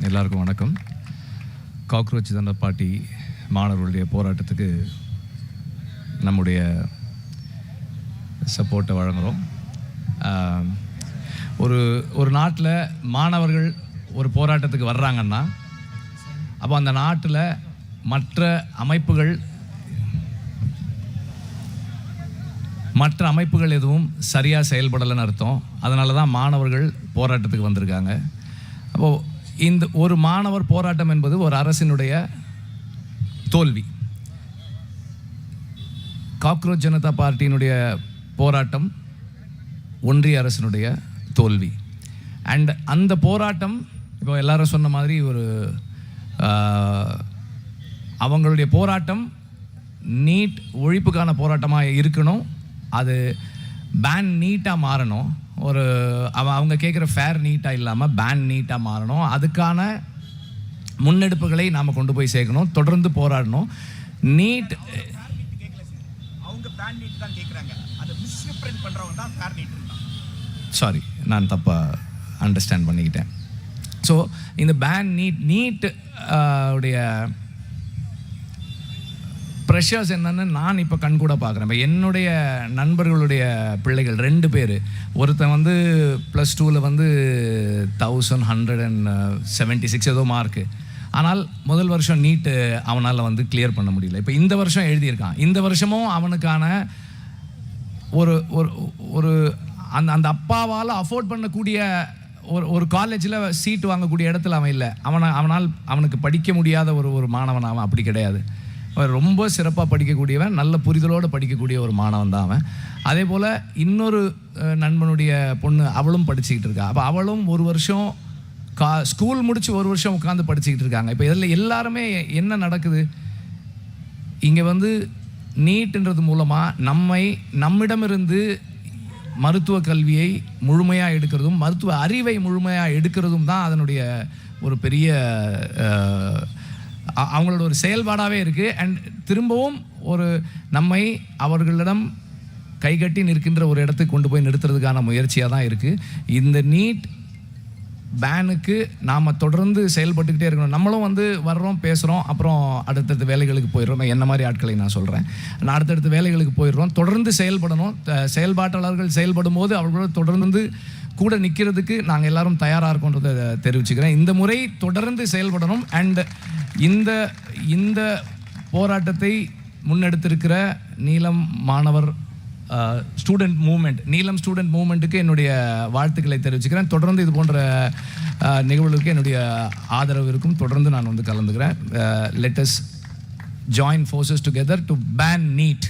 எல்லாருக்கும் வணக்கம். Cockroach Janata party மாணவர்களுடைய போராட்டத்துக்கு நம்முடைய சப்போர்ட்டை வழங்குகிறோம். ஒரு நாட்டில் மாணவர்கள் ஒரு போராட்டத்துக்கு வர்றாங்கன்னா அப்போ அந்த நாட்டில் மற்ற அமைப்புகள் எதுவும் சரியாக செயல்படலைன்னு அர்த்தம். அதனால தான் மாணவர்கள் போராட்டத்துக்கு வந்திருக்காங்க. அப்போது இந்த ஒரு மாணவர் போராட்டம் என்பது ஒரு அரசினுடைய தோல்வி. காக்ரோச் ஜனதா பார்ட்டியினுடைய போராட்டம் ஒன்றிய அரசினுடைய தோல்வி. அண்ட் அந்த போராட்டம் இப்போ எல்லாரும் சொன்ன மாதிரி அவங்களுடைய போராட்டம் நீட் ஒழிப்புக்கான போராட்டமாக இருக்கணும். அது பேன் நீட்டாக மாறணும். அவங்க கேட்குற ஃபேர் நீட்டாக இல்லாமல் பேன் நீட்டாக மாறணும். அதுக்கான முன்னெடுப்புகளை நாம் கொண்டு போய் சேர்க்கணும். தொடர்ந்து போராடணும். நீட் சாரி, நான் தப்பாக அண்டர்ஸ்டாண்ட் பண்ணிக்கிட்டேன். ஸோ இந்த பேன் நீட் உடைய ப்ரெஷர்ஸ் என்னன்னு நான் இப்போ கண்கூட பார்க்குறேன். இப்போ என்னுடைய நண்பர்களுடைய பிள்ளைகள் 2 பேர், ஒருத்தன் வந்து +2 1176 ஏதோ மார்க்கு. ஆனால் முதல் வருஷம் நீட்டு அவனால் கிளியர் பண்ண முடியல. இப்போ இந்த வருஷம் எழுதியிருக்கான். இந்த வருஷமும் அவனுக்கான ஒரு அந்த அப்பாவால் அஃபோர்ட் பண்ணக்கூடிய ஒரு காலேஜில் சீட்டு வாங்கக்கூடிய இடத்துல அவன் இல்லை. அவனுக்கு படிக்க முடியாத ஒரு மாணவன் அவன். அப்படி கிடையாது. ரொம்ப சிறப்பாக படிக்கக்கூடியவன், நல்ல புரிதலோடு படிக்கக்கூடிய ஒரு மாணவன் தான் அவன். அதே போல் இன்னொரு நண்பனுடைய பொண்ணு, அவளும் படிச்சுக்கிட்டு இருக்கா. அப்போ அவளும் ஒரு வருஷம் ஸ்கூல் முடித்து ஒரு வருஷம் உட்காந்து படிச்சுக்கிட்டு இருக்காங்க. இப்போ இதில் எல்லாருமே என்ன நடக்குது, இங்கே நீட்டுன்றது மூலமாக நம்மிடமிருந்து மருத்துவ கல்வியை முழுமையாக எடுக்கிறதும் மருத்துவ அறிவை முழுமையாக எடுக்கிறதும் தான் அதனுடைய ஒரு பெரிய அவங்களோட ஒரு செயல்பாடாகவே இருக்குது. அண்ட் திரும்பவும் நம்மை அவர்களிடம் கைகட்டி நிற்கின்ற ஒரு இடத்துக்கு கொண்டு போய் நிறுத்துறதுக்கான முயற்சியாக தான் இருக்குது. இந்த நீட் பேனுக்கு நாம் தொடர்ந்து செயல்பட்டுக்கிட்டே இருக்கணும். நம்மளும் வர்றோம், பேசுகிறோம், அப்புறம் அடுத்தடுத்த வேலைகளுக்கு போயிடுறோம். என்ன மாதிரி ஆட்களை நான் சொல்கிறேன். நான் அடுத்தடுத்த வேலைகளுக்கு போயிடுறோம். தொடர்ந்து செயல்படணும். செயல்பாட்டாளர்கள் செயல்படும் போது அவர்களோட தொடர்ந்து கூட நிற்கிறதுக்கு நாங்கள் எல்லாரும் தயாராக இருக்கோன்றதை தெரிவிச்சுக்கிறேன். இந்த முறை தொடர்ந்து செயல்படணும். அண்ட் இந்த போராட்டத்தை முன்னெடுத்திருக்கிற நீலம் மாணவர் ஸ்டூடெண்ட் மூவ்மெண்ட்டுக்கு என்னுடைய வாழ்த்துக்களை தெரிவிச்சுக்கிறேன். தொடர்ந்து இது போன்ற நிகழ்வுகளுக்கு என்னுடைய ஆதரவு இருக்கும். தொடர்ந்து நான் கலந்துக்கிறேன். Let us join forces together to ban NEET.